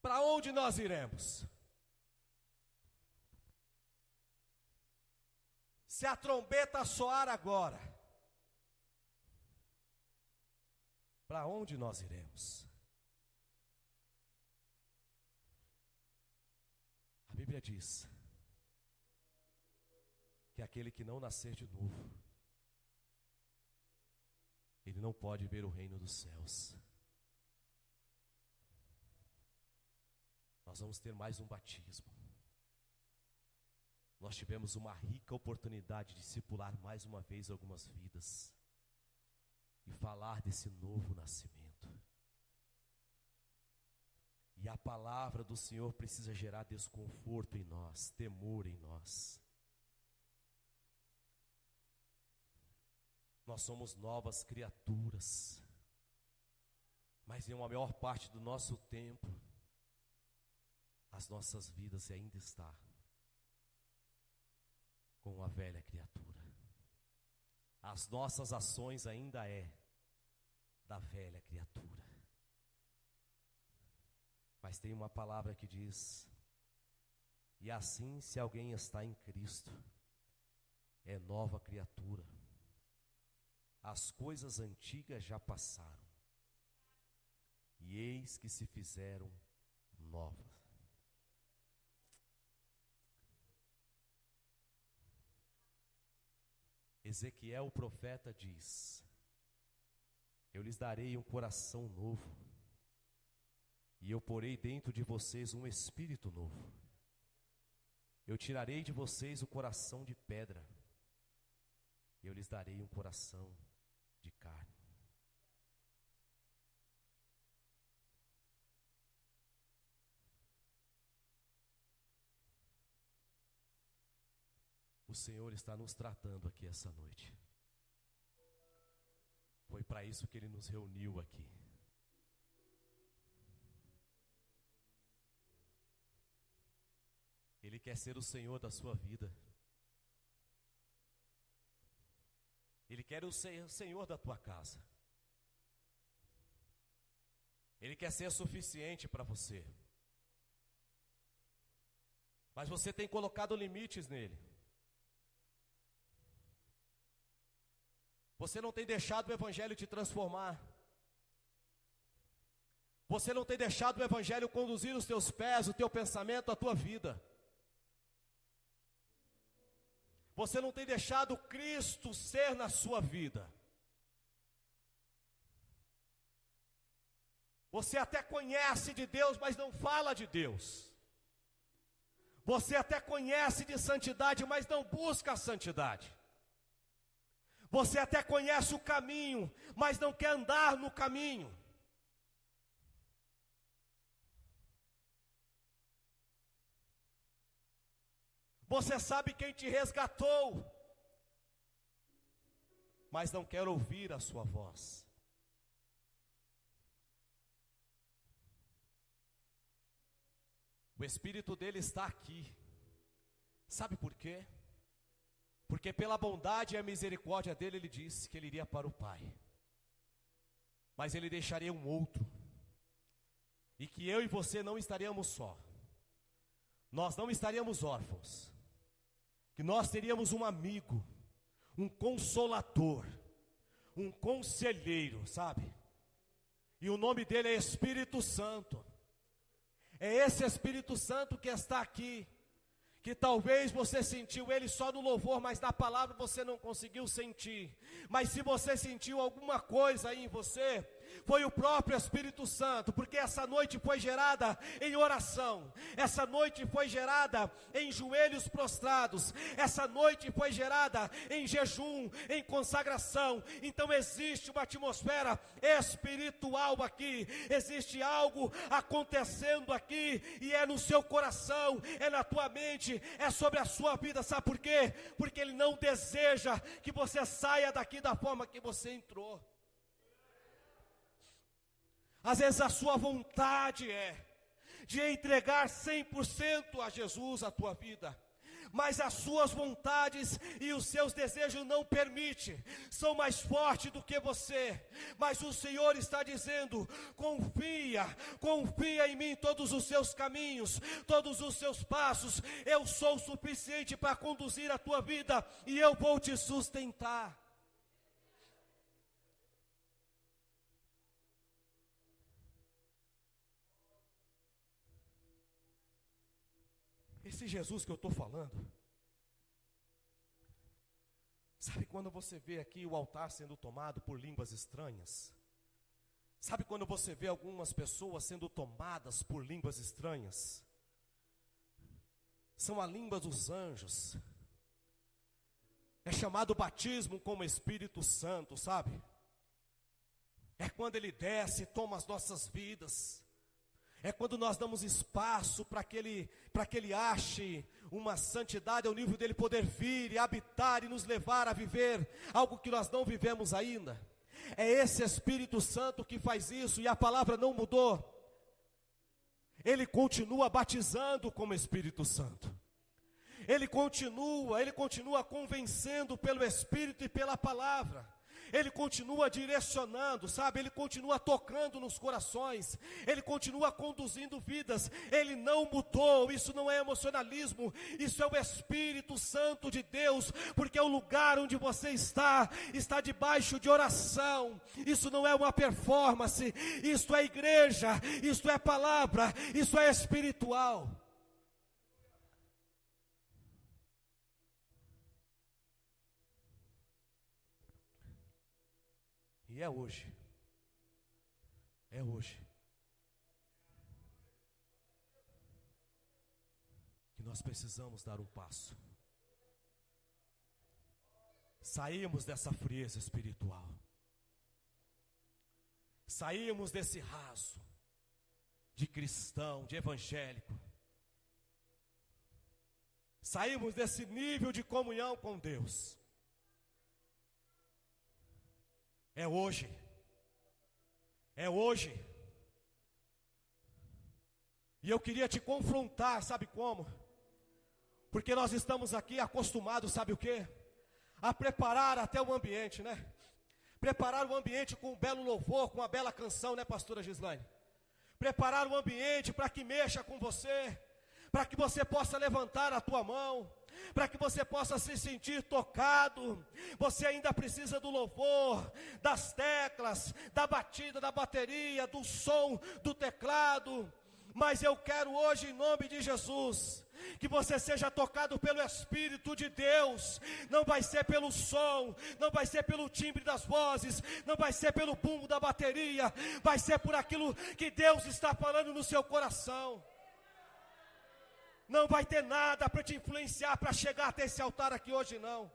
A: Para onde nós iremos? Se a trombeta soar agora, para onde nós iremos? A Bíblia diz que aquele que não nascer de novo, ele não pode ver o reino dos céus. Nós vamos ter mais um batismo. Nós tivemos uma rica oportunidade de discipular mais uma vez algumas vidas e falar desse novo nascimento. E a palavra do Senhor precisa gerar desconforto em nós, temor em nós. Nós somos novas criaturas, mas em uma maior parte do nosso tempo, as nossas vidas ainda estão com a velha criatura. As nossas ações ainda da velha criatura. Mas tem uma palavra que diz: e assim, se alguém está em Cristo, é nova criatura. As coisas antigas já passaram, e eis que se fizeram novas. Ezequiel, o profeta, diz: eu lhes darei um coração novo, e eu porei dentro de vocês um espírito novo. Eu tirarei de vocês o coração de pedra, e eu lhes darei um coração de carne. O Senhor está nos tratando aqui essa noite. Foi para isso que Ele nos reuniu aqui. Ele quer ser o Senhor da sua vida. Ele quer ser o Senhor da tua casa. Ele quer ser suficiente para você. Mas você tem colocado limites nele. Você não tem deixado o Evangelho te transformar. Você não tem deixado o Evangelho conduzir os teus pés, o teu pensamento, a tua vida. Você não tem deixado Cristo ser na sua vida. Você até conhece de Deus, mas não fala de Deus. Você até conhece de santidade, mas não busca a santidade. Você até conhece o caminho, mas não quer andar no caminho. Você sabe quem te resgatou, mas não quer ouvir a sua voz. O Espírito dele está aqui. Sabe por quê? Porque pela bondade e a misericórdia dele, ele disse que ele iria para o Pai. Mas ele deixaria um outro. E que eu e você não estaríamos só. Nós não estaríamos órfãos. Que nós teríamos um amigo, um consolador, um conselheiro, sabe? E o nome dele é Espírito Santo. É esse Espírito Santo que está aqui. Que talvez você sentiu ele só no louvor, mas na palavra você não conseguiu sentir. Mas se você sentiu alguma coisa aí em você, foi o próprio Espírito Santo, porque essa noite foi gerada em oração, essa noite foi gerada em joelhos prostrados, essa noite foi gerada em jejum, em consagração. Então existe uma atmosfera espiritual aqui, existe algo acontecendo aqui, e é no seu coração, é na tua mente, é sobre a sua vida. Sabe por quê? Porque Ele não deseja que você saia daqui da forma que você entrou. Às vezes a sua vontade é de entregar 100% a Jesus a tua vida, mas as suas vontades e os seus desejos não permitem, são mais fortes do que você. Mas o Senhor está dizendo: confia em mim todos os seus caminhos, todos os seus passos. Eu sou o suficiente para conduzir a tua vida, e eu vou te sustentar. Esse Jesus que eu estou falando, sabe quando você vê aqui o altar sendo tomado por línguas estranhas? Sabe quando você vê algumas pessoas sendo tomadas por línguas estranhas? São a língua dos anjos. É chamado batismo com o Espírito Santo, sabe? É quando Ele desce e toma as nossas vidas. É quando nós damos espaço para que ele ache uma santidade ao nível dele poder vir e habitar e nos levar a viver algo que nós não vivemos ainda. É esse Espírito Santo que faz isso, e a palavra não mudou. Ele continua batizando como Espírito Santo. Ele continua convencendo pelo Espírito e pela palavra. Ele continua direcionando, sabe? Ele continua tocando nos corações. Ele continua conduzindo vidas. Ele não mudou. Isso não é emocionalismo. Isso é o Espírito Santo de Deus. Porque o lugar onde você está debaixo de oração. Isso não é uma performance. Isto é igreja. Isto é palavra. Isso é espiritual. E é hoje. É hoje. Que nós precisamos dar um passo. Saímos dessa frieza espiritual. Saímos desse raso de cristão, de evangélico. Saímos desse nível de comunhão com Deus. É hoje. É hoje. E eu queria te confrontar, sabe como? Porque nós estamos aqui acostumados, sabe o quê? A preparar até o ambiente, né? Preparar o ambiente com um belo louvor, com uma bela canção, né, pastora Gislaine? Preparar o ambiente para que mexa com você, para que você possa levantar a tua mão, para que você possa se sentir tocado. Você ainda precisa do louvor, das teclas, da batida da bateria, do som do teclado. Mas eu quero hoje, em nome de Jesus, que você seja tocado pelo Espírito de Deus. Não vai ser pelo som, não vai ser pelo timbre das vozes, não vai ser pelo bumbo da bateria, vai ser por aquilo que Deus está falando no seu coração. Não vai ter nada para te influenciar para chegar até esse altar aqui hoje, não.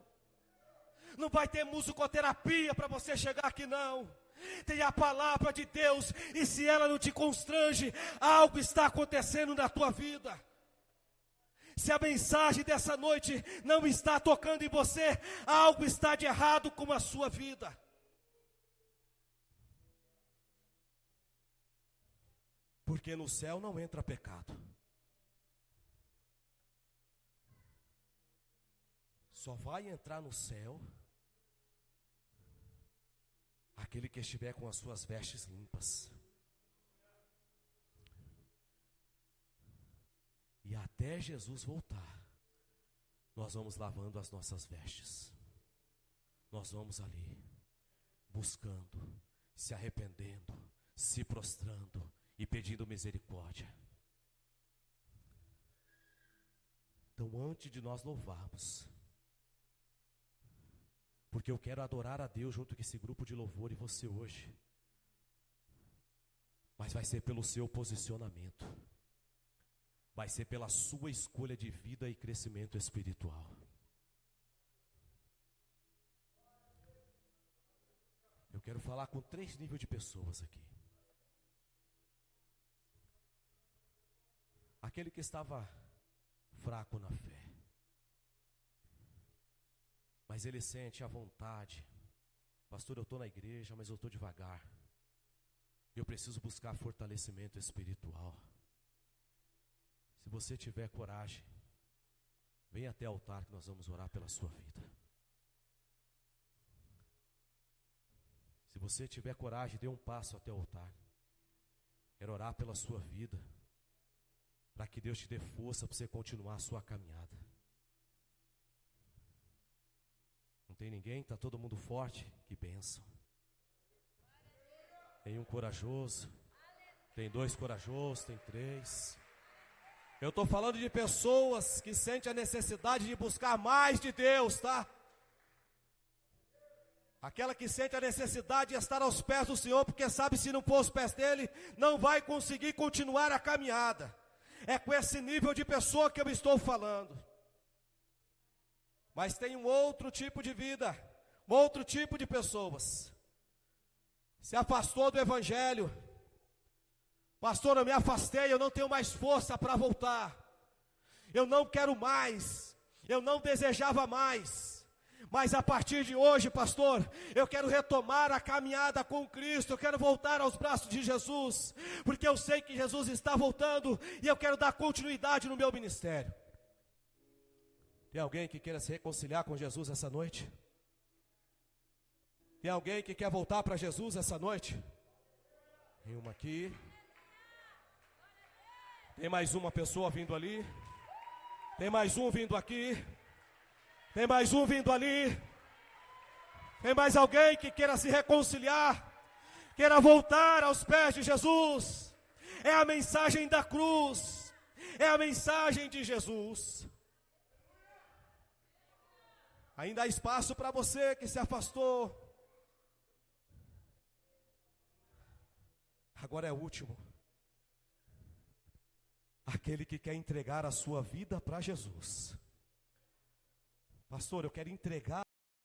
A: Não vai ter musicoterapia para você chegar aqui, não. Tem a palavra de Deus, e se ela não te constrange, algo está acontecendo na tua vida. Se a mensagem dessa noite não está tocando em você, algo está de errado com a sua vida. Porque no céu não entra pecado. Só vai entrar no céu aquele que estiver com as suas vestes limpas. E até Jesus voltar, nós vamos lavando as nossas vestes. Nós vamos ali, buscando, se arrependendo, se prostrando e pedindo misericórdia. Então, antes de nós louvarmos, porque eu quero adorar a Deus junto com esse grupo de louvor e você hoje, mas vai ser pelo seu posicionamento, vai ser pela sua escolha de vida e crescimento espiritual. Eu quero falar com 3 níveis de pessoas aqui. Aquele que estava fraco na fé, mas ele sente a vontade: pastor, eu estou na igreja, mas eu estou devagar, eu preciso buscar fortalecimento espiritual. Se você tiver coragem, vem até o altar que nós vamos orar pela sua vida. Se você tiver coragem, dê um passo até o altar. Quero orar pela sua vida, para que Deus te dê força para você continuar a sua caminhada. Não tem ninguém? Está todo mundo forte? Que bênção. Tem um corajoso, tem 2 corajosos, tem 3. Eu estou falando de pessoas que sentem a necessidade de buscar mais de Deus, tá? Aquela que sente a necessidade de estar aos pés do Senhor, porque sabe, se não for aos pés dele, não vai conseguir continuar a caminhada. É com esse nível de pessoa que eu estou falando. Mas tem um outro tipo de vida, um outro tipo de pessoas. Se afastou do Evangelho. Pastor, eu me afastei, eu não tenho mais força para voltar. Eu não quero mais, eu não desejava mais. Mas a partir de hoje, pastor, eu quero retomar a caminhada com Cristo, eu quero voltar aos braços de Jesus, porque eu sei que Jesus está voltando e eu quero dar continuidade no meu ministério. Tem alguém que queira se reconciliar com Jesus essa noite? Tem alguém que quer voltar para Jesus essa noite? Tem uma aqui. Tem mais uma pessoa vindo ali. Tem mais um vindo aqui. Tem mais um vindo ali. Tem mais alguém que queira se reconciliar, queira voltar aos pés de Jesus. É a mensagem da cruz. É a mensagem de Jesus. Ainda há espaço para você que se afastou. Agora é o último. Aquele que quer entregar a sua vida para Jesus. Pastor, eu quero entregar